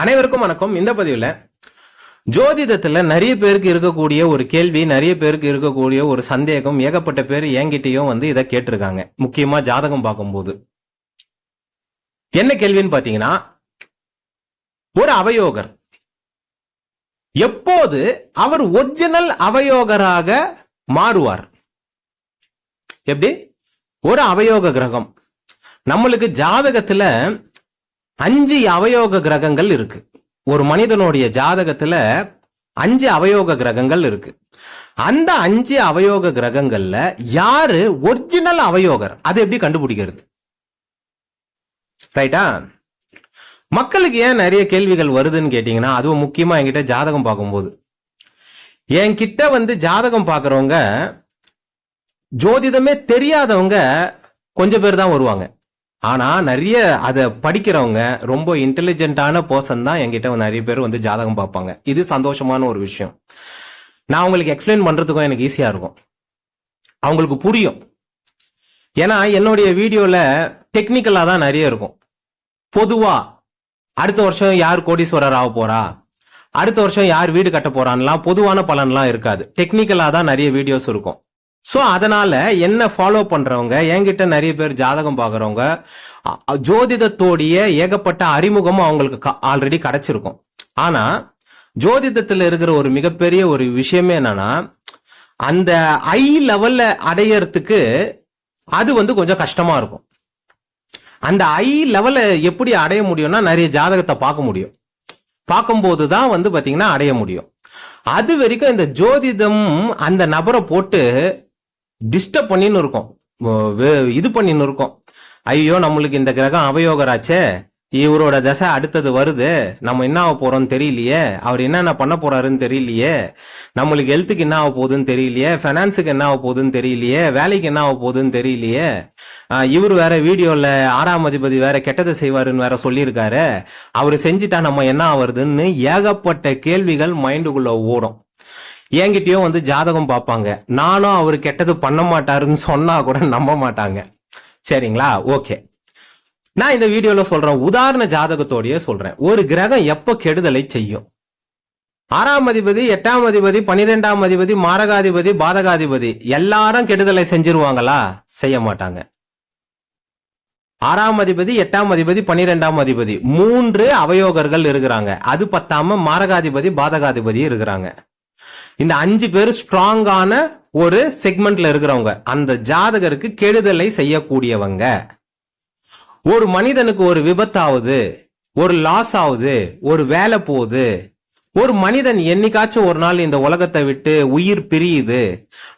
அனைவருக்கும் வணக்கம். இந்த பதிவில் ஜோதிடத்துல நிறைய பேருக்கு இருக்கக்கூடிய ஒரு கேள்வி, நிறைய பேருக்கு இருக்கக்கூடிய ஒரு சந்தேகம், ஏகப்பட்ட பேர் என்கிட்டயும் இதை கேட்டிருக்காங்க. முக்கியமா ஜாதகம் பார்க்கும்போது என்ன கேள்வின்னு பாத்தீங்கன்னா, ஒரு அவயோகர் எப்போது அவர் ஒரிஜினல் அவயோகராக மாறுவார்? எப்படி? ஒரு அவயோக கிரகம், நம்மளுக்கு ஜாதகத்துல 5 அவயோக கிரகங்கள் இருக்கு. ஒரு மனிதனுடைய ஜாதகத்துல 5 அவயோக கிரகங்கள் இருக்கு. அந்த 5 அவயோக கிரகங்கள்ல யாரு ஒரிஜினல் அவயோகர், அதை எப்படி கண்டுபிடிக்கிறது? ரைட்டா? மக்களுக்கு ஏன் நிறைய கேள்விகள் வருதுன்னு கேட்டீங்கன்னா, அதுவும் முக்கியமா என்கிட்ட ஜாதகம் பார்க்கும்போது, என்கிட்ட ஜாதகம் பார்க்கறவங்க, ஜோதிடமே தெரியாதவங்க கொஞ்சம் பேர் தான் வருவாங்க. ஆனா நிறைய அதை படிக்கிறவங்க, ரொம்ப இன்டெலிஜென்ட்டான பர்சன் தான் என்கிட்ட நிறைய பேர் ஜாதகம் பார்ப்பாங்க. இது சந்தோஷமான ஒரு விஷயம். நான் அவங்களுக்கு எக்ஸ்பிளைன் பண்றதுக்கும் எனக்கு ஈஸியா இருக்கும், அவங்களுக்கு புரியும். ஏன்னா என்னுடைய வீடியோல டெக்னிக்கலா தான் நிறைய இருக்கும். பொதுவா அடுத்த வருஷம் யார் கோடீஸ்வரர் ஆக போறா, அடுத்த வருஷம் யார் வீடு கட்ட போறான்லாம் பொதுவான பலன்லாம் இருக்காது. டெக்னிக்கலா தான் நிறைய வீடியோஸ் இருக்கும். சோ அதனால என்ன ஃபாலோ பண்றவங்க, என்கிட்ட நிறைய பேர் ஜாதகம் பாக்குறவங்க, ஜோதிடத்தோடைய ஏகப்பட்ட அறிமுகம் அவங்களுக்கு ஆல்ரெடி கிடைச்சிருக்கும். ஆனா ஜோதிடத்துல இருக்கிற ஒரு மிகப்பெரிய ஒரு விஷயமே என்னன்னா, அந்த ஐ லெவல்ல அடையறதுக்கு அது கொஞ்சம் கஷ்டமா இருக்கும். அந்த ஐ லெவல்ல எப்படி அடைய முடியும்னா, நிறைய ஜாதகத்தை பார்க்க முடியும். பார்க்கும்போது தான் பாத்தீங்கன்னா அடைய முடியும். அது வரைக்கும் இந்த ஜோதிடம் அந்த நபரை போட்டு டிஸ்டர்ப் பண்ணின்னு இருக்கும், இது பண்ணின்னு இருக்கும். ஐயோ நம்மளுக்கு இந்த கிரகம் அவயோகராச்சே, இவரோட தசை அடுத்தது வருது, நம்ம என்ன ஆக போறோம்னு தெரியலையே, அவர் என்னென்ன பண்ண போறாருன்னு தெரியலையே, நம்மளுக்கு ஹெல்த்துக்கு என்ன ஆக போகுதுன்னு தெரியலையே, ஃபைனான்ஸுக்கு என்ன ஆக போகுதுன்னு தெரியலையே, வேலைக்கு என்ன ஆக போகுதுன்னு தெரியலையே, இவர் வேற வீடியோல 6ஆம் அதிபதி வேற கெட்டதை செய்வாருன்னு வேற சொல்லியிருக்காரு, அவர் செஞ்சுட்டா நம்ம என்ன ஆகுறதுன்னு ஏகப்பட்ட கேள்விகள் மைண்டுக்குள்ள ஓடும். என்கிட்டயும் ஜாதகம் பார்ப்பாங்க. நானும் அவர் கெட்டது பண்ண மாட்டாருன்னு சொன்னா கூட நம்ப மாட்டாங்க. சரிங்களா? ஓகே, நான் இந்த வீடியோல சொல்றேன், உதாரண ஜாதகத்தோடய சொல்றேன். ஒரு கிரகம் எப்ப கெடுதலை செய்யும்? 6ஆம் அதிபதி, 8ஆம் அதிபதி, 12ஆம் அதிபதி, மாரகாதிபதி, பாதகாதிபதி எல்லாரும் கெடுதலை செஞ்சிருவாங்களா? செய்ய மாட்டாங்க. 6ஆம் அதிபதி, 8ஆம் அதிபதி, 12ஆம் அதிபதி 3 அவயோகர்கள் இருக்கிறாங்க. அது பத்தாம மாரகாதிபதி, பாதகாதிபதி இருக்கிறாங்க. இந்த 5 பேர் ஸ்ட்ராங்கான ஒரு செக்மெண்ட்ல இருக்கிறவங்க, அந்த ஜாதகருக்கு கெடுதலை செய்யக்கூடியவங்க. ஒரு மனிதனுக்கு ஒரு விபத்தாவுது, ஒரு லாஸ் ஆகுது, ஒரு வேலை போகுது, ஒரு மனிதன் என்னைக்காச்சும் ஒரு நாள் இந்த உலகத்தை விட்டு உயிர் பிரியுது,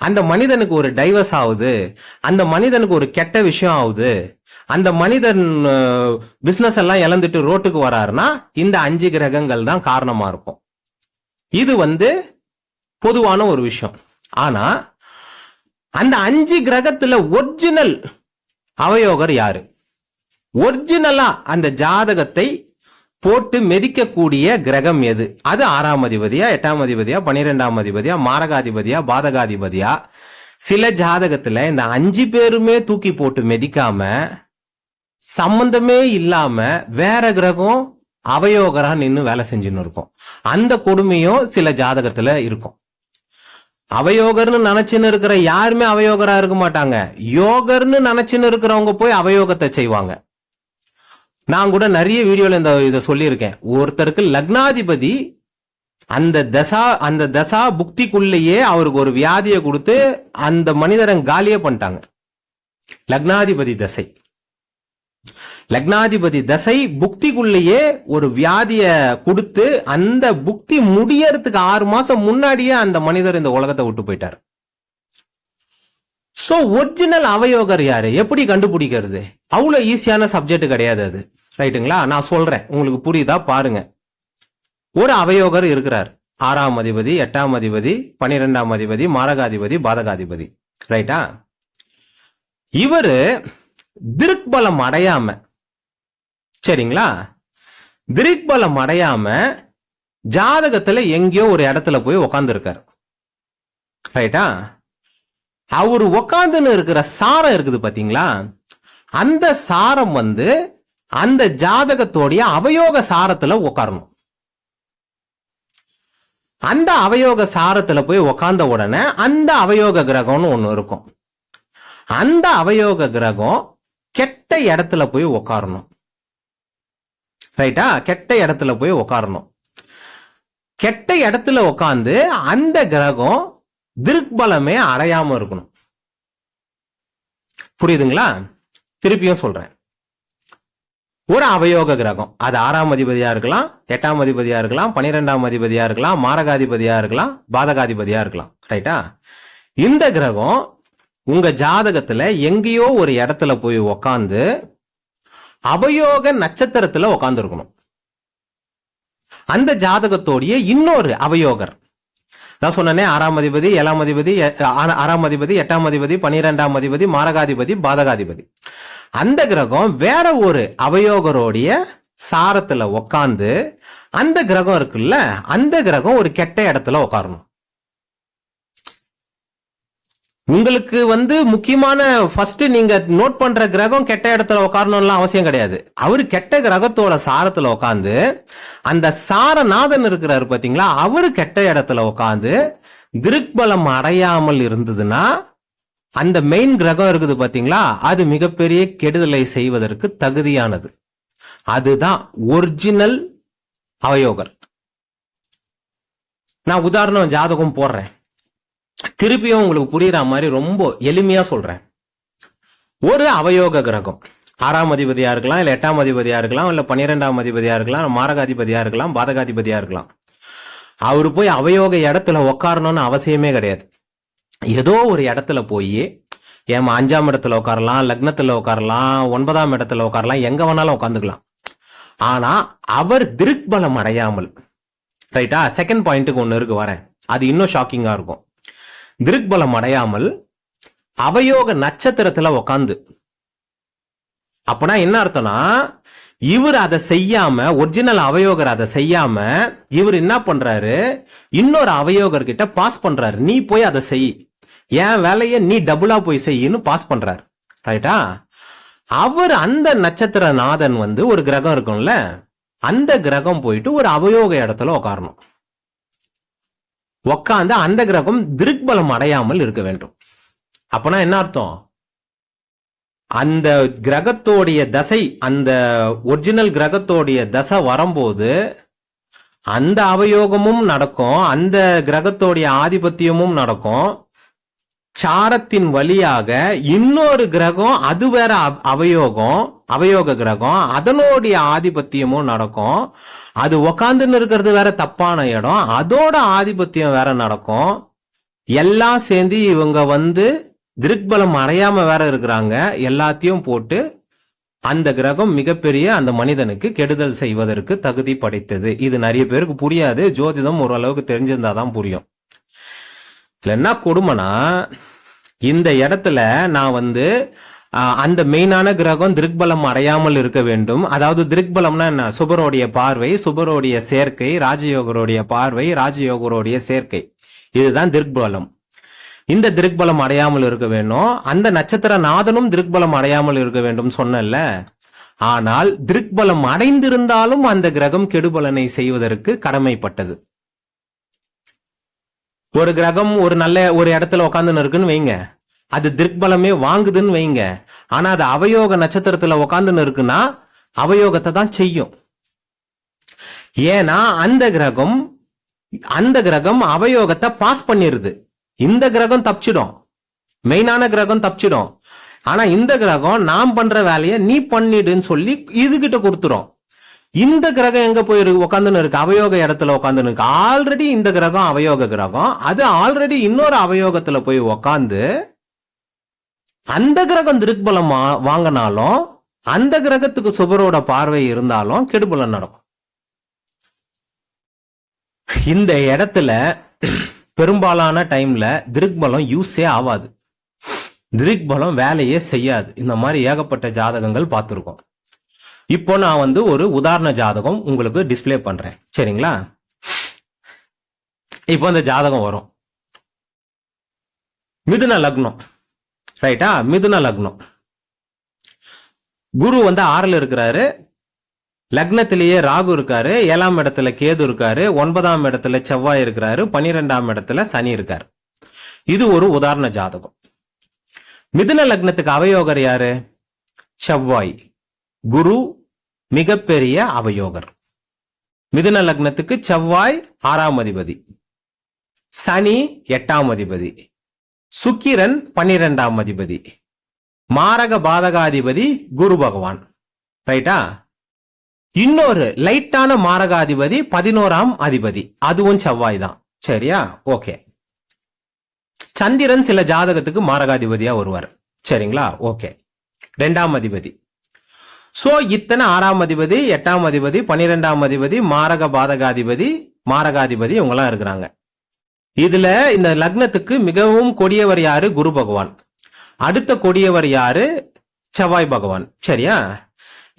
அந்த மனிதனுக்கு ஒரு டைவர்ஸ் ஆகுது, அந்த மனிதனுக்கு ஒரு கெட்ட விஷயம் ஆகுது, அந்த மனிதன் பிசினஸ் எல்லாம் இழந்துட்டு ரோட்டுக்கு வராருன்னா இந்த 5 கிரகங்கள் தான் காரணமா இருக்கும். இது பொதுவான ஒரு விஷயம். ஆனா அந்த 5 கிரகத்துல ஒரிஜினல் அவயோகர் யாரு? ஒரிஜினலா அந்த ஜாதகத்தை போட்டு மெதிக்கக்கூடிய கிரகம் எது? அது 6ஆம் அதிபதியா, 8ஆம் அதிபதியா, 12ஆம் அதிபதியா, மாரகாதிபதியா, பாதகாதிபதியா? சில ஜாதகத்துல இந்த 5 பேருமே தூக்கி போட்டு மெதிக்காம, சம்பந்தமே இல்லாம வேற கிரகம் அவயோகரா நின்னு வேலை செஞ்சுன்னு இருக்கும். அந்த கொடுமையும் சில ஜாதகத்துல இருக்கும். அவயோகர்னு நினைச்சுன்னு இருக்கிற யாருமே அவயோகரா இருக்க மாட்டாங்க. யோகர்னு நினைச்சுன்னு இருக்கிறவங்க போய் அவயோகத்தை செய்வாங்க. நான் கூட நிறைய வீடியோல இதை சொல்லியிருக்கேன். ஒருத்தருக்கு லக்னாதிபதி அந்த தசா புக்திக்குள்ளேயே அவருக்கு ஒரு வியாதியை கொடுத்து அந்த மனிதரை காலியே பண்ணிட்டாங்க. லக்னாதிபதி தசை புக்திக்குள்ளேயே ஒரு வியாதிய கொடுத்து அந்த புக்தி முடியறதுக்கு 6 மாசம் முன்னாடியே அந்த மனிதர் இந்த உலகத்தை விட்டு போயிட்டார். சோ ஒரிஜினல் அவயோகர் யாரு, எப்படி கண்டுபிடிக்கிறது? அவ்வளவு ஈஸியான சப்ஜெக்ட் கிடையாது அது. ரைட்டுங்களா? நான் சொல்றேன், உங்களுக்கு புரியுதா பாருங்க. ஒரு அவயோகர் இருக்கிறார், 6ஆம் அதிபதி, 8ஆம் அதிபதி, 12ஆம் அதிபதி, மாரகாதிபதி, பாதகாதிபதி. ரைட்டா? இவரு திருக்பலம் அடையாம, சரிங்களா, திருக்பலம் அடையாம ஜாதகத்துல எங்கேயோ ஒரு இடத்துல போய் உக்காந்து இருக்காரு. ரைட்டா? அவரு உக்காந்துன்னு இருக்கிற சாரம் இருக்குது பாத்தீங்களா, அந்த சாரம் அந்த ஜாதகத்தோடைய அவயோக சாரத்துல உட்காரணும். அந்த அவயோக சாரத்துல போய் உக்காந்த உடனே அந்த அவயோக கிரகம்னு ஒண்ணு இருக்கும். அந்த அவயோக கிரகம் கெட்ட இடத்துல போய் உக்காரணும். ரைட்டா? கெட்ட இடத்துல போய் உக்காரணும். கெட்ட இடத்துல உட்காந்து அந்த கிரகம் திருக்பலமே அடையாம இருக்கணும். புரியுதுங்களா? திருப்பியும் சொல்றேன். ஒரு அவயோக கிரகம், அது 6ஆம் அதிபதியா இருக்கலாம், 8ஆம் அதிபதியா இருக்கலாம், 12ஆம் அதிபதியா இருக்கலாம், மாரகாதிபதியா இருக்கலாம், பாதகாதிபதியா இருக்கலாம். ரைட்டா? இந்த கிரகம் உங்க ஜாதகத்துல எங்கேயோ ஒரு இடத்துல போய் உக்காந்து அவயோக நட்சத்திரத்துல உக்காந்து இருக்கணும். அந்த ஜாதகத்தோடைய இன்னொரு அவயோகர், நான் சொன்னேனே 6ஆம் அதிபதி, 7ஆம் அதிபதி, 6ஆம் அதிபதி, 8ஆம் அதிபதி, 12ஆம் அதிபதி, மாரகாதிபதி, பாதகாதிபதி, அந்த கிரகம் வேற ஒரு அவயோகரோடைய சாரத்துல உக்காந்து அந்த கிரகம் இருக்குல்ல, அந்த கிரகம் ஒரு கெட்ட இடத்துல உட்காரணும். உங்களுக்கு முக்கியமான ஃபர்ஸ்ட் நீங்க நோட் பண்ற கிரகம் கெட்ட இடத்துல உட்காரணும்லாம் அவசியம் கிடையாது. அவரு கெட்ட கிரகத்தோட சாரத்துல உட்காந்து அந்த சாரநாதன் இருக்கிறாரு பாத்தீங்களா, அவரு கெட்ட இடத்துல உட்காந்து திருக்பலம் அடையாமல் இருந்ததுன்னா அந்த மெயின் கிரகம் இருக்குது பாத்தீங்களா, அது மிகப்பெரிய கெடுதலை செய்வதற்கு தகுதியானது. அதுதான் ஒரிஜினல் அவயோகர். நான் உதாரணம் ஜாதகம் போடுறேன், திருப்பியும் உங்களுக்கு புரியுற மாதிரி ரொம்ப எளிமையா சொல்றேன். ஒரு அவயோக கிரகம் 6ஆம் அதிபதியா இருக்கலாம், இல்ல 8ஆம் அதிபதியா இருக்கலாம், இல்ல 12ஆம் அதிபதியா இருக்கலாம், மாரகாதிபதியா இருக்கலாம், பாதகாதிபதியா இருக்கலாம். அவரு போய் அவயோக இடத்துல உட்காரணும்னு அவசியமே கிடையாது. ஏதோ ஒரு இடத்துல போய் 5ஆம் இடத்துல உட்காரலாம், லக்னத்துல உட்காரலாம், 9ஆம் இடத்துல உட்காரலாம், எங்க வேணாலும் உட்காந்துக்கலாம். ஆனா அவர் திருக்பலம் அடையாமல், ரைட்டா? செகண்ட் பாயிண்ட்டுக்கு ஒண்ணு இருக்கு, வரேன், அது இன்னும் ஷாக்கிங்கா இருக்கும். திருக்பலம் அடையாமல் அவயோக நட்சத்திரத்துல உக்காந்து, அப்பனா என்ன அர்த்தம்னா, இவர் அதை செய்யாம, ஒரிஜினல் அவயோகர் அதை செய்யாம இவர் என்ன பண்றாரு, இன்னொரு அவயோகர் கிட்ட பாஸ் பண்றாரு, நீ போய் அதை செய், என் வேலையை நீ டபுளா போய் செய்யின்னு பாஸ் பண்றாரு. ரைட்டா? அவர் அந்த நட்சத்திர நாதன் ஒரு கிரகம் இருக்கும்ல, அந்த கிரகம் போயிட்டு ஒரு அவயோக இடத்துல உட்காரணும். உக்காந்து அந்த கிரகம் திருக்பலம் அடையாமல் இருக்க வேண்டும். அப்பனா என்ன அர்த்தம், அந்த கிரகத்தோடைய தசை, அந்த ஒரிஜினல் கிரகத்தோடைய தசை வரும்போது அந்த அவயோகமும் நடக்கும், அந்த கிரகத்தோடைய ஆதிபத்தியமும் நடக்கும். சாரத்தின் வழியாக இன்னொரு கிரகம், அது வேற அவயோகம், அவயோக கிரகம், அதனுடைய ஆதிபத்தியமும் நடக்கும். அது உக்காந்துன்னு இருக்கிறது வேற தப்பான இடம், அதோட ஆதிபத்தியம் வேற நடக்கும். எல்லாம் சேர்ந்து இவங்க திருக்பலம் அடையாம வேற இருக்கிறாங்க. எல்லாத்தையும் போட்டு அந்த கிரகம் மிகப்பெரிய அந்த மனிதனுக்கு கெடுதல் செய்வதற்கு தகுதி படைத்தது. இது நிறைய பேருக்கு புரியாது, ஜோதிடம் ஓரளவுக்கு தெரிஞ்சிருந்தாதான் புரியும். என்ன கொடுமைனா, இந்த இடத்துல நான் அந்த மெயினான கிரகம் திருக்பலம் அடையாமல் இருக்க வேண்டும். அதாவது திருக்பலம்னா என்ன, சுபரோடைய பார்வை, சுபரோடைய சேர்க்கை, ராஜயோகருடைய பார்வை, ராஜயோகருடைய சேர்க்கை, இதுதான் திருக்பலம். இந்த திருக்பலம் அடையாமல் இருக்க வேண்டும். அந்த நட்சத்திர நாதனும் திருக்பலம் அடையாமல் இருக்க வேண்டும் சொன்னல. ஆனால் திருக்பலம் அடைந்திருந்தாலும் அந்த கிரகம் கெடுபலனை செய்வதற்கு கடமைப்பட்டது. ஒரு கிரகம் ஒரு இடத்துல உட்காந்துன்னு இருக்குன்னு வைங்க, அது திருக்பலமே வாங்குதுன்னு வைங்க. ஆனா அது அவயோக நட்சத்திரத்துல உட்காந்துன்னு இருக்குன்னா அவயோகத்தை தான் செய்யும். ஏன்னா அந்த கிரகம் அவயோகத்தை பாஸ் பண்ணிருது. இந்த கிரகம் தப்பிச்சிடும், மெயினான கிரகம் தப்பிச்சிடும். ஆனா இந்த கிரகம் நாம் பண்ற வேலையை நீ பண்ணிடுன்னு சொல்லி இதுகிட்ட கொடுத்துரும். இந்த கிரகம் எங்க போய் உட்காந்துன்னு இருக்கு, அவயோக இடத்துல உட்காந்துன்னு இருக்கு. ஆல்ரெடி இந்த கிரகம் அவயோக கிரகம், அது ஆல்ரெடி இன்னொரு அவயோகத்துல போய் உக்காந்து அந்த கிரகம் திருக்பலம் வாங்கினாலும், அந்த கிரகத்துக்கு சுபரோட பார்வை இருந்தாலும் கெடுபலம் நடக்கும். இந்த இடத்துல பெரும்பாலான டைம்ல திருக்பலம் யூஸே ஆகாது, திருக்பலம் வேலையே செய்யாது. இந்த மாதிரி ஏகப்பட்ட ஜாதகங்கள் பார்த்துருக்கோம். இப்போ நான் ஒரு உதாரண ஜாதகம் உங்களுக்கு டிஸ்பிளே பண்றேன், சரிங்களா? இப்போ அந்த ஜாதகம் வரும், மிதுன லக்னம், ரைட்டா? மிதுன லக்னம், குரு 6ல் இருக்கிறாரு, லக்னத்திலேயே ராகு இருக்காரு, 7ஆம் இடத்துல கேது இருக்காரு, 9ஆம் இடத்துல செவ்வாய் இருக்கிறாரு, 12ஆம் இடத்துல சனி இருக்காரு. இது ஒரு உதாரண ஜாதகம். மிதுன லக்னத்துக்கு அவயோகர் யாரு? செவ்வாய். குரு மிகப்பெரிய அவயோகர். மிதுன லக்னத்துக்கு செவ்வாய் 6ஆம் அதிபதி, சனி 8ஆம் அதிபதி, சுக்கிரன் 12ஆம் அதிபதி, மாரக பாதகாதிபதி குரு பகவான். ரைட்டா? இன்னொரு லைட்டான மாரகாதிபதி 11ஆம் அதிபதி, அதுவும் செவ்வாய் தான். சரியா? ஓகே. சந்திரன் சில ஜாதகத்துக்கு மாரகாதிபதியா வருவார். சரிங்களா? ஓகே. 2ஆம் அதிபதி. சோ இத்தனை 6ஆம் அதிபதி, 8ஆம் அதிபதி, 12ஆம் அதிபதி, மாரக பாதகாதிபதி, மாரகாதிபதி இவங்கெல்லாம் இருக்கிறாங்க. இதுல இந்த லக்னத்துக்கு மிகவும் கொடியவர் யாரு? குரு பகவான். அடுத்த கொடியவர் யாரு? செவ்வாய் பகவான். சரியா?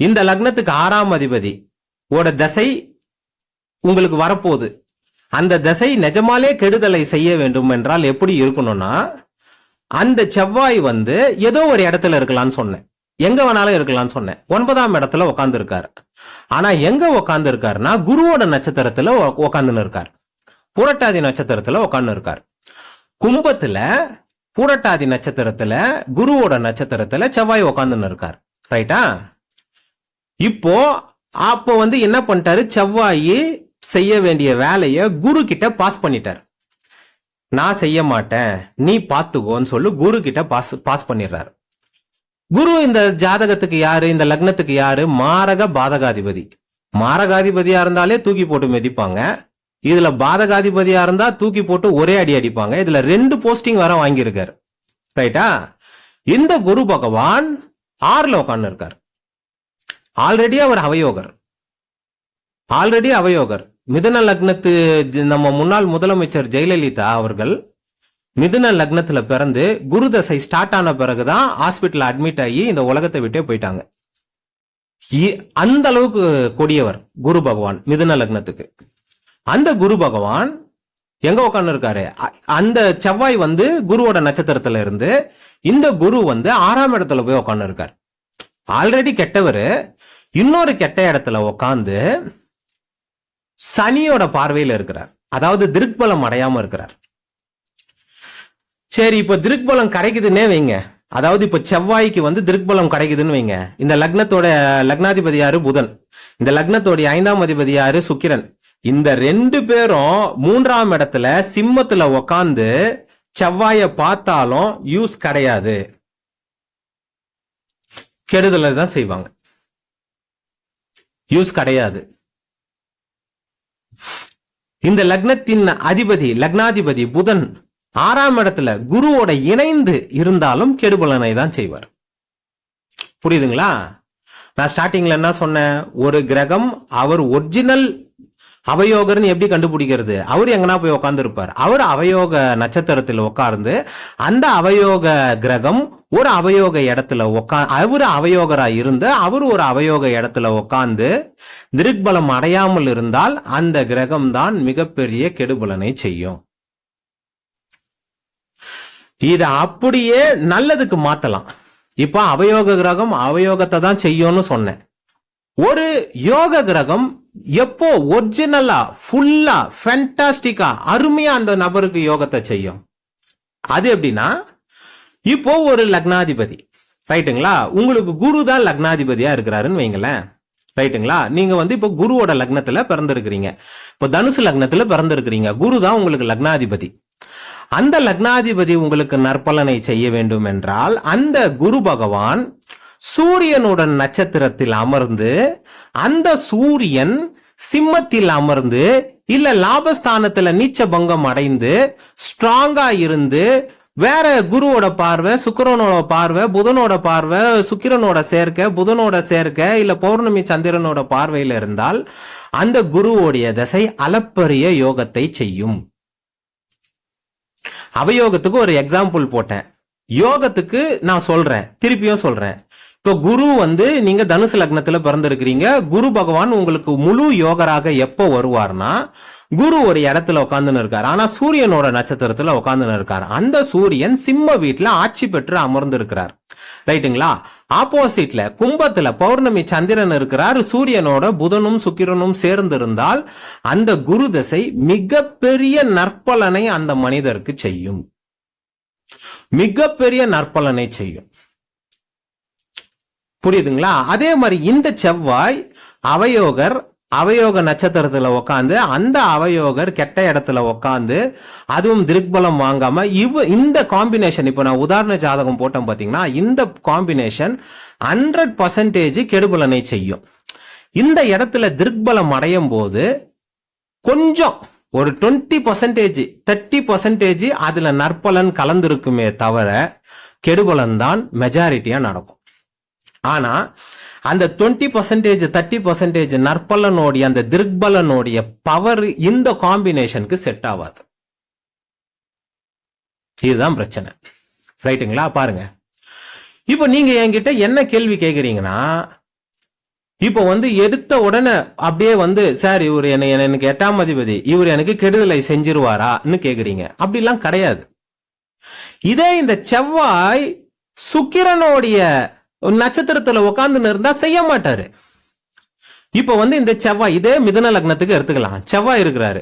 இந்த லக்னத்துக்கு 6ஆம் அதிபதி ஓட தசை உங்களுக்கு வரப்போகுது. அந்த தசை நிஜமாலே கெடுதலை செய்ய வேண்டும் என்றால் எப்படி இருக்கணும்னா, அந்த செவ்வாய் ஏதோ ஒரு இடத்துல இருக்கலாம்னு சொன்னேன், எங்க வேணாலும் இருக்கலாம்னு சொன்னேன். 9ஆம் இடத்துல உட்கார்ந்து இருக்காரு. ஆனா எங்க உட்கார்ந்து இருக்காருன்னா, குருவோட நட்சத்திரத்துல உட்கார்ந்துன்னு இருக்காரு. புரட்டாதி நட்சத்திரத்துல உட்கார்ந்து இருக்காரு. கும்பத்துல புரட்டாதி நட்சத்திரத்துல குருவோட நட்சத்திரத்துல செவ்வாய் உட்கார்ந்துன்னு இருக்காரு. ரைட்டா? இப்போ அப்போ என்ன பண்ணிட்டாரு? செவ்வாய் செய்ய வேண்டிய வேலைய குரு கிட்ட பாஸ் பண்ணிட்டார். நான் செய்ய மாட்டேன், நீ பாத்துக்கோன்னு சொல்லு குரு கிட்ட பாஸ் பண்ணிடுறாரு. குரு இந்த ஜாதகத்துக்கு யாரு? இந்த லக்னத்துக்கு யாரு? மாரக பாதகாதிபதி. மாரகாதிபதியா இருந்தாலே தூக்கி போட்டு மிதிப்பாங்க. இதுல பாதகாதிபதியா இருந்தா தூக்கி போட்டு ஒரே அடி அடிப்பாங்க. இதுல 2 போஸ்டிங் வர வாங்கியிருக்காரு. ரைட்டா? இந்த குரு பகவான் 6ல உட்கார்ந்து இருக்காரு. ஆல்ரெடி அவர் அவயோகர். மிதுன லக்னத்து நம்ம முன்னாள் முதலமைச்சர் ஜெயலலிதா அவர்கள் மிதுன லக்னத்துல பிறந்து குரு தசை ஸ்டார்ட் ஆன பிறகுதான் ஹாஸ்பிட்டல் அட்மிட் ஆகி இந்த உலகத்தை விட்டே போயிட்டாங்க. அந்த அளவுக்கு கொடியவர் குரு பகவான் மிதுன லக்னத்துக்கு. அந்த குரு பகவான் எங்க உட்கார்ந்து இருக்காரு? அந்த செவ்வாய் குருவோட நட்சத்திரத்துல இருந்து இந்த குரு 6ஆம் இடத்துல போய் உட்கார்ந்து இருக்காரு. ஆல்ரெடி கெட்டவர் இன்னொரு கெட்ட இடத்துல உட்கார்ந்து சனியோட பார்வையில இருக்கிறார். அதாவது திருக்பலம் அடையாம இருக்கிறார். சரி, இப்ப திருக்பலம் கிடைக்குதுன்னே வைங்க. அதாவது இப்ப செவ்வாய்க்கு திருக்பலம் கிடைக்குதுன்னு வைங்க. இந்த லக்னத்தோட லக்னாதிபதி யாரு? புதன். இந்த லக்னத்தோட 5ஆம் அதிபதி யாரு? சுக்கிரன். இந்த 2 பேரும் 3ஆம் இடத்துல சிம்மத்துல உக்காந்து செவ்வாய பார்த்தாலும் யூஸ் கிடையாது, கெடுதலை தான் செய்வாங்க. யூஸ் கிடையாது. இந்த லக்னத்தின் அதிபதி லக்னாதிபதி புதன் 6ஆம் இடத்துல குருவோட இணைந்து இருந்தாலும் கெடுபலனை தான் செய்வார். புரியுதுங்களா? நான் ஸ்டார்டிங்ல என்ன சொன்னேன்? ஒரு கிரகம் அவர் ஒரிஜினல் அவயோகர்னு எப்படி கண்டுபிடிக்கிறது? அவர் எங்கன்னா போய் உட்கார்ந்து இருப்பார். அவர் அவயோக நட்சத்திரத்தில் உட்கார்ந்து அந்த அவயோக கிரகம் ஒரு அவயோக இடத்துல அவரு அவயோகரா இருந்து அவர் ஒரு அவயோக இடத்துல உட்கார்ந்து திருக்பலம் அடையாமல் இருந்தால் அந்த கிரகம் தான் மிகப்பெரிய கெடுபலனை செய்யும். இத அப்படியே நல்லதுக்கு மாத்தலாம். இப்ப அவயோக கிரகம் அவயோகத்தை தான் செய்யும்னு சொன்னேன். ஒரு யோக கிரகம் எப்போ ஒரிஜினலா ஃபுல்லா ஃபேண்டாஸ்டிக்கா அருமையா அந்த நபருக்கு யோகத்தை செய்யும். அது எப்படின்னா, இப்போ ஒரு லக்னாதிபதி, ரைட்டுங்களா? உங்களுக்கு குரு தான் லக்னாதிபதியா இருக்கிறாருன்னு வைங்களேன். ரைட்டுங்களா? நீங்க இப்போ குருவோட லக்னத்துல பிறந்திருக்கிறீங்க. இப்போ தனுசு லக்னத்துல பிறந்திருக்கிறீங்க. குரு தான் உங்களுக்கு லக்னாதிபதி. அந்த லக்னாதிபதி உங்களுக்கு நற்பலனை செய்ய வேண்டும் என்றால் அந்த குரு பகவான் சூரியனுடன் நட்சத்திரத்தில் அமர்ந்து அந்த சூரியன் சிம்மத்தில் அமர்ந்து இல்ல லாபஸ்தானத்துல நீச்ச பங்கம் அடைந்து ஸ்ட்ராங்கா இருந்து வேற குருவோட பார்வை, சுக்கிரனோட பார்வை, புதனோட பார்வை, சுக்கிரனோட சேர்க்க, புதனோட சேர்க்க இல்ல பௌர்ணமி சந்திரனோட பார்வையில இருந்தால் அந்த குருவோடைய தசை அளப்பரிய யோகத்தை செய்யும். அவயோகத்துக்கு ஒரு எக்ஸாம்பிள் போட்டேன். யோகத்துக்கு நான் சொல்றேன், திருப்பியும் சொல்றேன். இப்போ குரு நீங்க தனுசு லக்னத்துல பிறந்திருக்கிறீங்க. குரு பகவான் உங்களுக்கு முழு யோகராக எப்போ வருவார்னா, குரு ஒரு இடத்துல உட்காந்துன்னு இருக்காரு. ஆனா சூரியனோட நட்சத்திரத்துல உட்காந்துன்னு இருக்காரு. அந்த சூரியன் சிம்ம வீட்டுல ஆட்சி பெற்று அமர்ந்து இருக்கிறார். ரைட்டுங்களா? ஆப்போசிட்ல கும்பத்துல பௌர்ணமி சந்திரன் இருக்கிறார், சூரியனோட புதனும் சுக்கிரனும் சேர்ந்து இருந்தால் அந்த குரு தசை மிகப்பெரிய நற்பலனை அந்த மனிதருக்கு செய்யும். மிகப்பெரிய நற்பலனை செய்யும். புரியுதுங்களா? அதே மாதிரி இந்த செவ்வாய் அவயோக நட்சத்திரத்துல உக்காந்து அந்த அவயோகர் கெட்ட இடத்துல உக்காந்து அதுவும் திருக்பலம் வாங்காம இந்த காம்பினேஷன், இப்ப நான் உதாரண ஜாதகம் போட்டோம் பாத்தீங்கன்னா, இந்த காம்பினேஷன் 100% கெடுபலனை செய்யும். இந்த இடத்துல திருக்பலம் அடையும் போது கொஞ்சம் ஒரு 20% 30% அதுல நற்பலன் கலந்திருக்குமே தவிர கெடுபலன் தான் மெஜாரிட்டியா நடக்கும். ஆனா அந்த 20% 30% நற்பலனோடைய அந்த திருக்பலனோடைய பவர் இந்த காம்பினேஷனுக்கு செட் ஆகாது. இதுதான் பிரச்சனை. ரைட்டுங்களா? பாருங்க, இப்ப நீங்க என்கிட்ட என்ன கேள்வி கேக்குறீங்கன்னா, இப்ப எடுத்த உடனே அப்படியே சார் இவர் எனக்கு 8ஆம் அதிபதி, இவர் எனக்கு கெடுதலை செஞ்சிருவாரான்னு கேக்குறீங்க. அப்படிலாம் கிடையாது. இதே இந்த செவ்வாய் சுக்கிரனுடைய நட்சத்திரத்துல உட்கார்ந்து இருந்தா செய்ய மாட்டாரு. இப்ப இந்த செவ்வாய் இதே மிதுன லக்னத்துக்கு எடுத்துக்கலாம். செவ்வாய் இருக்கிறாரு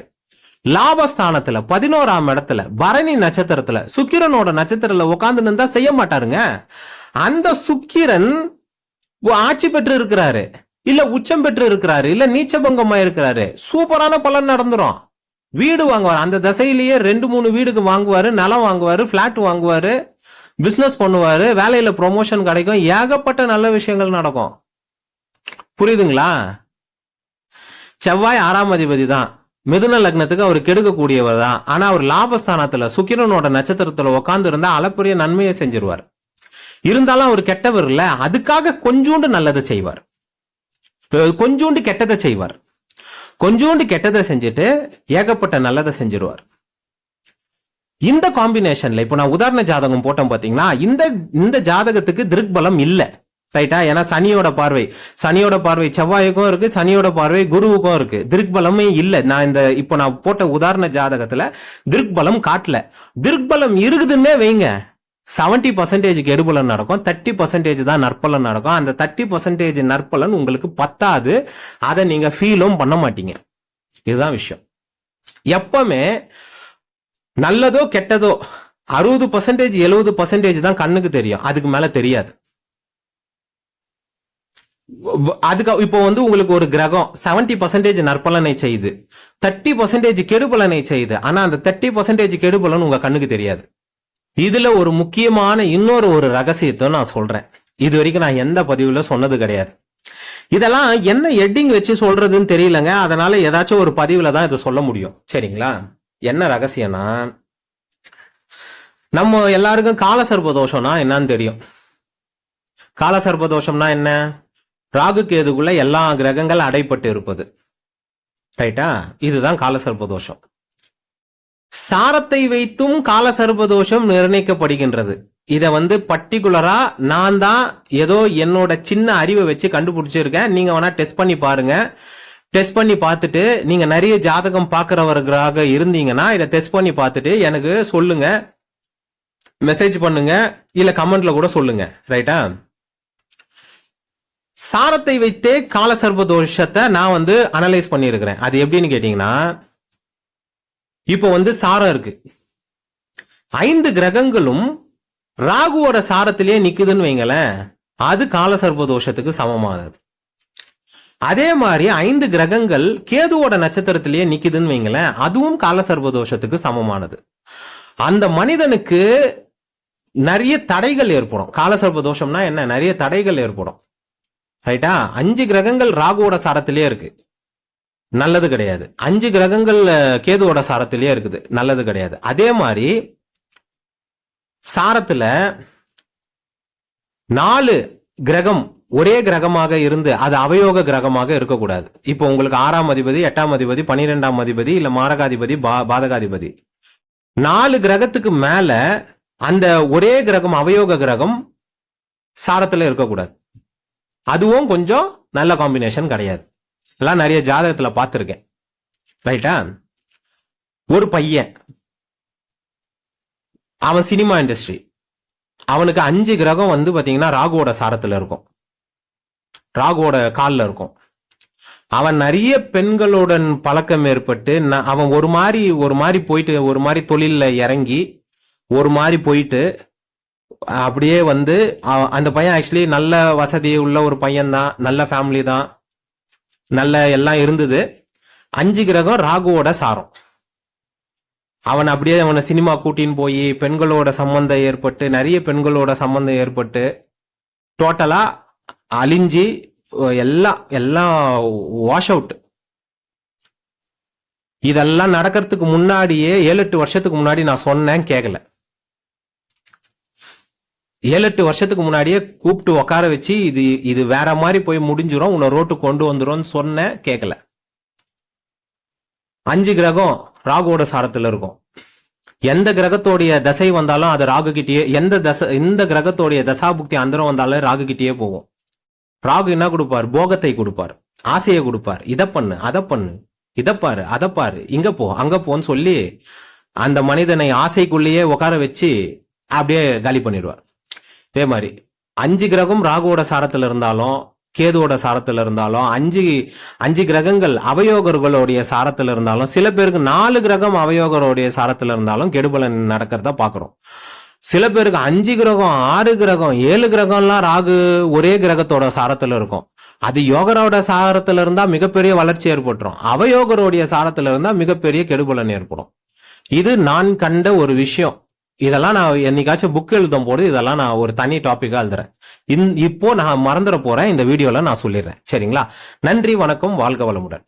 லாபஸ்தானத்துல 11ஆம் இடத்துல பரணி நட்சத்திரத்துல சுக்கிரனோட நட்சத்திரத்துல உட்கார்ந்து இருந்தா செய்ய மாட்டாருங்க. அந்த சுக்கிரன் ஆட்சி பெற்று இருக்கிறாரு, இல்ல உச்சம் பெற்று இருக்கிறாரு, இல்ல நீச்சபங்கமா இருக்கிறாரு, சூப்பரான பலன் நடந்துரும். வீடு வாங்குவாரு, அந்த தசையிலேயே 2-3 வீடுக்கு வாங்குவாரு, நிலம் வாங்குவாரு, பிளாட் வாங்குவாரு, பிசினஸ் பண்ணுவாரு, வேலையில ப்ரொமோஷன் கிடைக்கும், ஏகப்பட்ட நல்ல விஷயங்கள் நடக்கும். புரியுதுங்களா? செவ்வாய் 6ஆம் அதிபதி தான், மிதுன லக்னத்துக்கு அவர் கெடுக்கக்கூடியவர் தான். ஆனா அவர் லாபஸ்தானத்துல சுக்கிரனோட நட்சத்திரத்துல உட்கார்ந்து இருந்தா அளப்பரிய நன்மையை செஞ்சிருவார். இருந்தாலும் அவர் கெட்டவர் இல்ல, அதுக்காக கொஞ்சோண்டு நல்லதை செய்வார், கொஞ்சோண்டு கெட்டதை செய்வார். கொஞ்சோண்டு கெட்டதை செஞ்சுட்டு ஏகப்பட்ட நல்லதை செஞ்சிருவார். இந்த காம்பினேஷன்ல இப்ப நான் உதாரண ஜாதகம் போட்டோம் பாத்தீங்கன்னா, இந்த ஜாதகத்துக்கு திருக்பலம் இல்ல. ரைட்டா? ஏன்னா சனியோட பார்வை செவ்வாய்க்கும் இருக்கு, சனியோட பார்வை குருவுக்கும் இருக்கு. திருக்பலமே இல்ல. நான் போட்ட உதாரண ஜாதகத்துல திருக்பலம் காட்டல. திருக்பலம் இருக்குதுன்னே வைங்க, 70% கெடுபலன் நடக்கும், 30% தான் நற்பலன் நடக்கும். அந்த 30% நற்பலன் உங்களுக்கு பத்தாது, அதை நீங்க ஃபீலும் பண்ண மாட்டீங்க. இதுதான் விஷயம். எப்பவுமே நல்லதோ கெட்டதோ 60% 70% தான் கண்ணுக்கு தெரியும், அதுக்கு மேல தெரியாது. அதுக்கு இப்போ உங்களுக்கு ஒரு கிரகம் 70% நற்பலனை செய்யுது, 30% கெடுபலனை செய்யுது. ஆனா அந்த 30% கெடுபலன் உங்க கண்ணுக்கு தெரியாது. இதுல ஒரு முக்கியமான இன்னொரு ரகசியத்தை நான் சொல்றேன். இது வரைக்கும் நான் எந்த பதிவுல சொன்னது கிடையாது. இதெல்லாம் என்ன ஹெட்டிங் வச்சு சொல்றதுன்னு தெரியலங்க. அதனால ஏதாச்சும் ஒரு பதிவுல தான் இதை சொல்ல முடியும். சரிங்களா? என்ன ரகசியம்னா, நம்ம எல்லாருக்கும் காலசர்ப தோஷம்னா என்னன்னு தெரியும். காலசர்ப தோஷம்னா என்ன? ராகு கேதுக்குள்ள எல்லா கிரகங்கள் அடைப்பட்டு இருப்பது. ரைட்டா? இதுதான் காலசர்ப தோஷம். சாரத்தை வைத்தும் காலசர்ப தோஷம் நிர்ணயிக்கப்படுகின்றது. இத பர்டிகுலரா நான் தான் ஏதோ என்னோட சின்ன அறிவை வச்சு கண்டுபிடிச்சிருக்கேன். நீங்க வேணா டெஸ்ட் பண்ணி பாருங்க. டெஸ்ட் பண்ணி பார்த்துட்டு நீங்க நிறைய ஜாதகம் பார்க்கிறவர்களாக இருந்தீங்கன்னா இதை டெஸ்ட் பண்ணி பார்த்துட்டு எனக்கு சொல்லுங்க, மெசேஜ் பண்ணுங்க, இல்ல கமெண்ட்ல கூட சொல்லுங்க. ரைட்டா? சாரத்தை வைத்தே காலசர்ப தோஷத்தை நான் அனலைஸ் பண்ணியிருக்கிறேன். அது எப்படின்னு கேட்டீங்கன்னா, இப்போ சாரம் இருக்கு, 5 கிரகங்களும் ராகுவோட சாரத்திலேயே நிக்குதுன்னு வைங்களேன், அது காலசர்ப தோஷத்துக்கு சமமானது. அதே மாதிரி 5 கிரகங்கள் கேதுவோட நட்சத்திரத்திலேயே நிக்குதுன்னு வைங்களேன், அதுவும் காலசர்ப தோஷத்துக்கு சமமானது. அந்த மனிதனுக்கு நிறைய தடைகள் ஏற்படும். காலசர்ப தோஷம்னா என்ன? நிறைய தடைகள் ஏற்படும். ரைட்டா? 5 கிரகங்கள் ராகுவோட சாரத்திலேயே இருக்கு, நல்லது கிடையாது. 5 கிரகங்கள் கேதுவோட சாரத்திலேயே இருக்குது, நல்லது கிடையாது. அதே மாதிரி சாரத்துல 4 கிரகம் ஒரே கிரகமாக இருந்து அது அவயோக கிரகமாக இருக்கக்கூடாது. இப்போ உங்களுக்கு 6ஆம் அதிபதி, 8ஆம் அதிபதி, 12ஆம் அதிபதி, இல்ல மாரகாதிபதி, பாதகாதிபதி, 4 கிரகத்துக்கு மேல அந்த ஒரே கிரகம் அவயோக கிரகம் சாரத்துல இருக்கக்கூடாது. அதுவும் கொஞ்சம் நல்ல காம்பினேஷன் கிடையாது. எல்லாம் நிறைய ஜாதகத்துல பார்த்திருக்கேன். ரைட்டா? ஒரு பையன், அவன் சினிமா இண்டஸ்ட்ரி, அவனுக்கு 5 கிரகம் வந்து பாத்தீங்கன்னா ராகுவோட சாரத்துல இருக்கும், ராகுவோட கால்ல இருக்கும். அவன் நிறைய பெண்களுடன் பழக்கம் ஏற்பட்டு அவன் ஒரு மாதிரி போயிட்டு ஒரு மாதிரி தொழில்ல இறங்கி ஒரு மாதிரி போயிட்டு அப்படியே வந்து அந்த பையன் ஆக்சுவலி நல்ல வசதி உள்ள ஒரு பையன் தான், நல்ல ஃபேமிலி தான், நல்ல எல்லாம் இருந்தது. 5 கிரகம் ராகுவோட சாரம். அவனை சினிமா கூட்டின்னு போய் பெண்களோட சம்பந்தம் ஏற்பட்டு நிறைய பெண்களோட சம்பந்தம் ஏற்பட்டு டோட்டலா அழிஞ்சி எல்லாம் வாஷ் அவுட். இதெல்லாம் நடக்கிறதுக்கு முன்னாடியே 7-8 வருஷத்துக்கு முன்னாடி நான் சொன்னேன், கேட்கல. 7-8 வருஷத்துக்கு முன்னாடியே கூப்பிட்டு உட்கார வச்சு இது வேற மாதிரி போய் முடிஞ்சிரும், உன்னை ரோட்டுக்கு கொண்டு வந்துரும் சொன்னேன், கேட்கல. 5 கிரகம் ராகுவோட சாரத்துல இருக்கும். எந்த கிரகத்தோடைய தசை வந்தாலும் அது ராகு கிட்டேயே, எந்த கிரகத்தோடைய தசாபுக்தி அந்தரம் வந்தாலும் ராகு கிட்டேயே போகும். ராகு என்ன கொடுப்பார்? போகத்தை கொடுப்பார், ஆசையை கொடுப்பார். இதை பண்ணு, அதை பண்ணு, இதை பாரு, அதை பாரு, இங்க போ, அங்க போன்னு சொல்லி அந்த மனிதனை ஆசைக்குள்ளேயே உட்கார வச்சு அப்படியே காலி பண்ணிடுவார். இதே மாதிரி 5 கிரகம் ராகுவோட சாரத்துல இருந்தாலும் கேதுவோட சாரத்துல இருந்தாலும் 5 கிரகங்கள் அவயோகர்களுடைய சாரத்துல இருந்தாலும், சில பேருக்கு 4 கிரகம் அவயோகருடைய சாரத்துல இருந்தாலும் கெடுபலன் நடக்கிறத பாக்குறோம். சில பேருக்கு 5 கிரகம் 6 கிரகம் 7 கிரகம்லாம் ராகு ஒரே கிரகத்தோட சாரத்துல இருக்கும். அது யோகரோட சாரத்துல இருந்தா மிகப்பெரிய வளர்ச்சி ஏற்பட்டுரும், அவயோகருடைய சாரத்துல இருந்தா மிகப்பெரிய கெடுபலன் ஏற்படும். இது நான் கண்ட ஒரு விஷயம். இதெல்லாம் நான் என்னைக்காச்சும் புக் எழுதும் போது இதெல்லாம் நான் ஒரு தனி டாபிக்கா எழுதுறேன். இப்போ நான் மறந்துட போறேன், இந்த வீடியோல நான் சொல்லிடுறேன். சரிங்களா? நன்றி, வணக்கம், வாழ்க வளமுடன்.